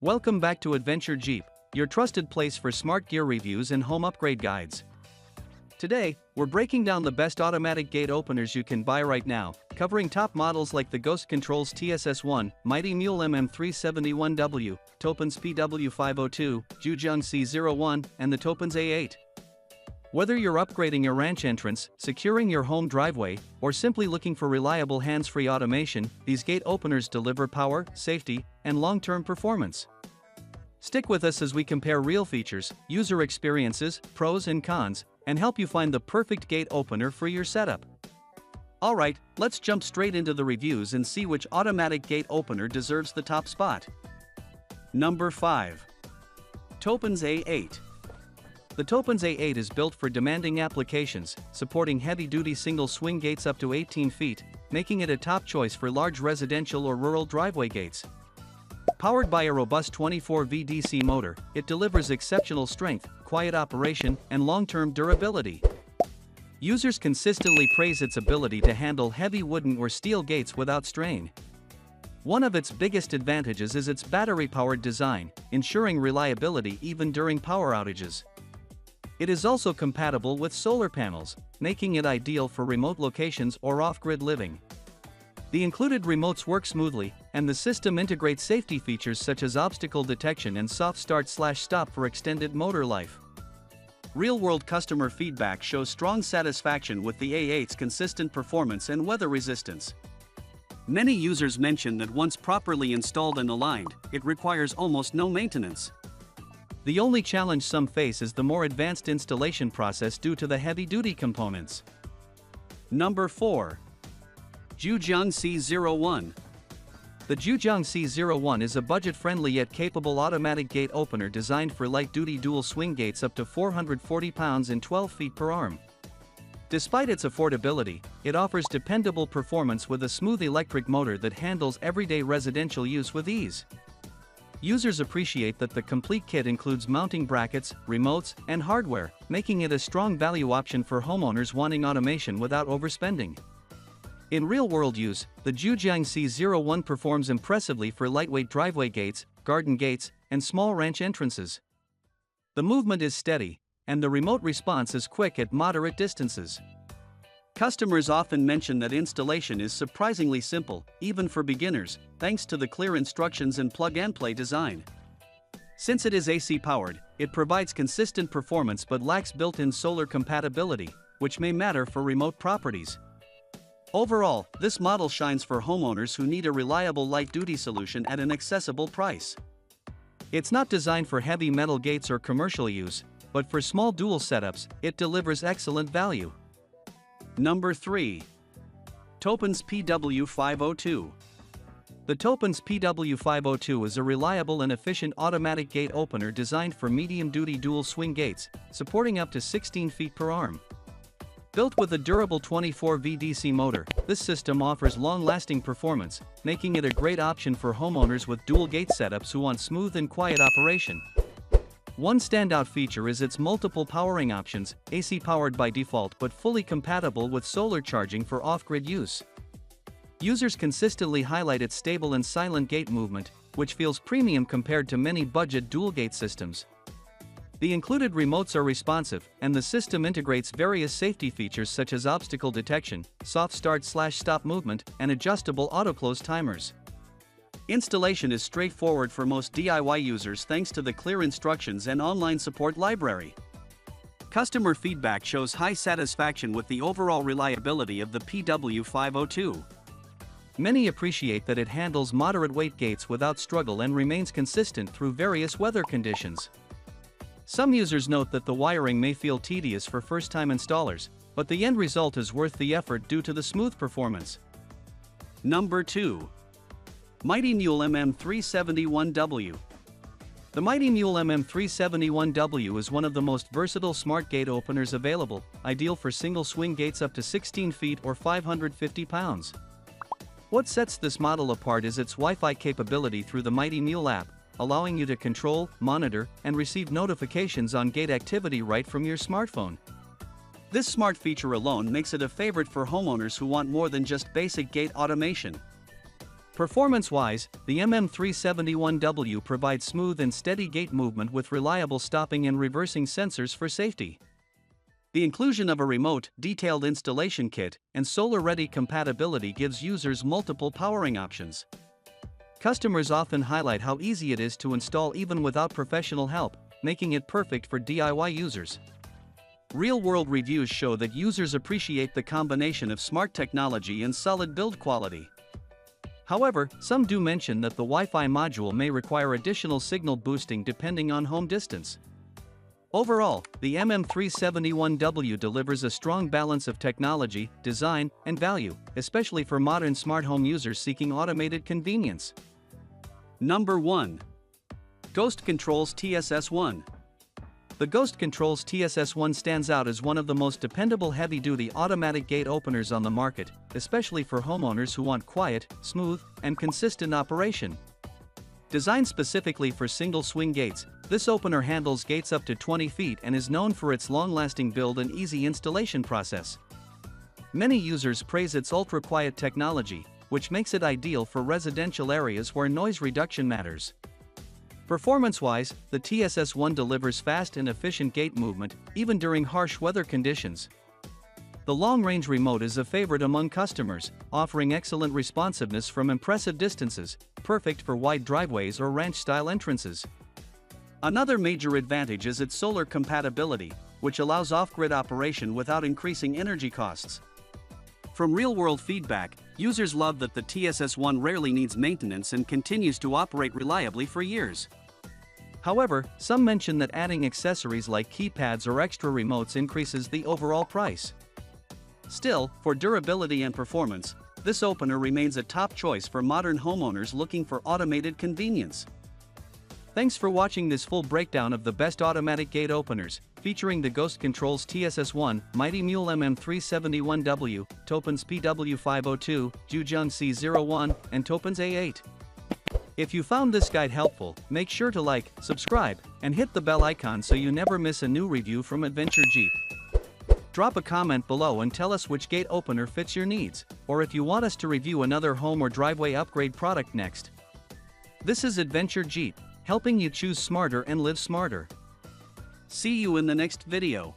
Welcome back to Adventure Jeep, your trusted place for smart gear reviews and home upgrade guides. Today, we're breaking down the best automatic gate openers you can buy right now, covering top models like the Ghost Controls TSS1, Mighty Mule MM371W, TOPENS PW502, JUJIANG C01, and the TOPENS A8. Whether you're upgrading your ranch entrance, securing your home driveway, or simply looking for reliable hands-free automation, these gate openers deliver power, safety, and long-term performance. Stick with us as we compare real features, user experiences, pros and cons, and help you find the perfect gate opener for your setup. Alright, let's jump straight into the reviews and see which automatic gate opener deserves the top spot. Number 5. TOPENS A8. The TOPENS A8 is built for demanding applications, supporting heavy-duty single-swing gates up to 18 feet, making it a top choice for large residential or rural driveway gates. Powered by a robust 24V DC motor, it delivers exceptional strength, quiet operation, and long-term durability. Users consistently praise its ability to handle heavy wooden or steel gates without strain. One of its biggest advantages is its battery-powered design, ensuring reliability even during power outages. It is also compatible with solar panels, making it ideal for remote locations or off-grid living. The included remotes work smoothly, and the system integrates safety features such as obstacle detection and soft start/stop for extended motor life. Real-world customer feedback shows strong satisfaction with the A8's consistent performance and weather resistance. Many users mention that once properly installed and aligned, it requires almost no maintenance. The only challenge some face is the more advanced installation process due to the heavy-duty components. Number 4. JUJIANG C01. The JUJIANG C01 is a budget-friendly yet capable automatic gate opener designed for light-duty dual-swing gates up to 440 pounds and 12 feet per arm. Despite its affordability, it offers dependable performance with a smooth electric motor that handles everyday residential use with ease. Users appreciate that the complete kit includes mounting brackets, remotes, and hardware, making it a strong value option for homeowners wanting automation without overspending. In real-world use, the JUJIANG C01 performs impressively for lightweight driveway gates, garden gates, and small ranch entrances. The movement is steady, and the remote response is quick at moderate distances. Customers often mention that installation is surprisingly simple, even for beginners, thanks to the clear instructions and plug-and-play design. Since it is AC-powered, it provides consistent performance but lacks built-in solar compatibility, which may matter for remote properties. Overall, this model shines for homeowners who need a reliable light-duty solution at an accessible price. It's not designed for heavy metal gates or commercial use, but for small dual setups, it delivers excellent value. Number 3. TOPENS PW502. The TOPENS PW502 is a reliable and efficient automatic gate opener designed for medium-duty dual-swing gates, supporting up to 16 feet per arm. Built with a durable 24V DC motor, this system offers long-lasting performance, making it a great option for homeowners with dual gate setups who want smooth and quiet operation. One standout feature is its multiple powering options, AC powered by default but fully compatible with solar charging for off-grid use. Users consistently highlight its stable and silent gate movement, which feels premium compared to many budget dual-gate systems. The included remotes are responsive, and the system integrates various safety features such as obstacle detection, soft start/stop movement, and adjustable auto-close timers. Installation is straightforward for most DIY users thanks to the clear instructions and online support library. Customer feedback shows high satisfaction with the overall reliability of the PW502. Many appreciate that it handles moderate weight gates without struggle and remains consistent through various weather conditions. Some users note that the wiring may feel tedious for first-time installers, but the end result is worth the effort due to the smooth performance. Number 2. Mighty Mule MM371W. The Mighty Mule MM371W is one of the most versatile smart gate openers available, ideal for single-swing gates up to 16 feet or 550 pounds. What sets this model apart is its Wi-Fi capability through the Mighty Mule app, allowing you to control, monitor, and receive notifications on gate activity right from your smartphone. This smart feature alone makes it a favorite for homeowners who want more than just basic gate automation. Performance-wise, the MM371W provides smooth and steady gate movement with reliable stopping and reversing sensors for safety. The inclusion of a remote, detailed installation kit, and solar-ready compatibility gives users multiple powering options. Customers often highlight how easy it is to install even without professional help, making it perfect for DIY users. Real-world reviews show that users appreciate the combination of smart technology and solid build quality. However, some do mention that the Wi-Fi module may require additional signal boosting depending on home distance. Overall, the MM371W delivers a strong balance of technology, design, and value, especially for modern smart home users seeking automated convenience. Number 1. Ghost Controls TSS1. The Ghost Controls TSS1 stands out as one of the most dependable heavy-duty automatic gate openers on the market, especially for homeowners who want quiet, smooth, and consistent operation. Designed specifically for single-swing gates, this opener handles gates up to 20 feet and is known for its long-lasting build and easy installation process. Many users praise its ultra-quiet technology, which makes it ideal for residential areas where noise reduction matters. Performance-wise, the TSS1 delivers fast and efficient gate movement, even during harsh weather conditions. The long-range remote is a favorite among customers, offering excellent responsiveness from impressive distances, perfect for wide driveways or ranch-style entrances. Another major advantage is its solar compatibility, which allows off-grid operation without increasing energy costs. From real-world feedback, users love that the TSS1 rarely needs maintenance and continues to operate reliably for years. However, some mention that adding accessories like keypads or extra remotes increases the overall price. Still, for durability and performance, this opener remains a top choice for modern homeowners looking for automated convenience. Thanks for watching this full breakdown of the best automatic gate openers, featuring the Ghost Controls TSS1, Mighty Mule MM371W, TOPENS PW502, JUJIANG C01, and TOPENS A8. If you found this guide helpful, make sure to like, subscribe, and hit the bell icon so you never miss a new review from Adventure Jeep. Drop a comment below and tell us which gate opener fits your needs, or if you want us to review another home or driveway upgrade product next. This is Adventure Jeep, helping you choose smarter and live smarter. See you in the next video.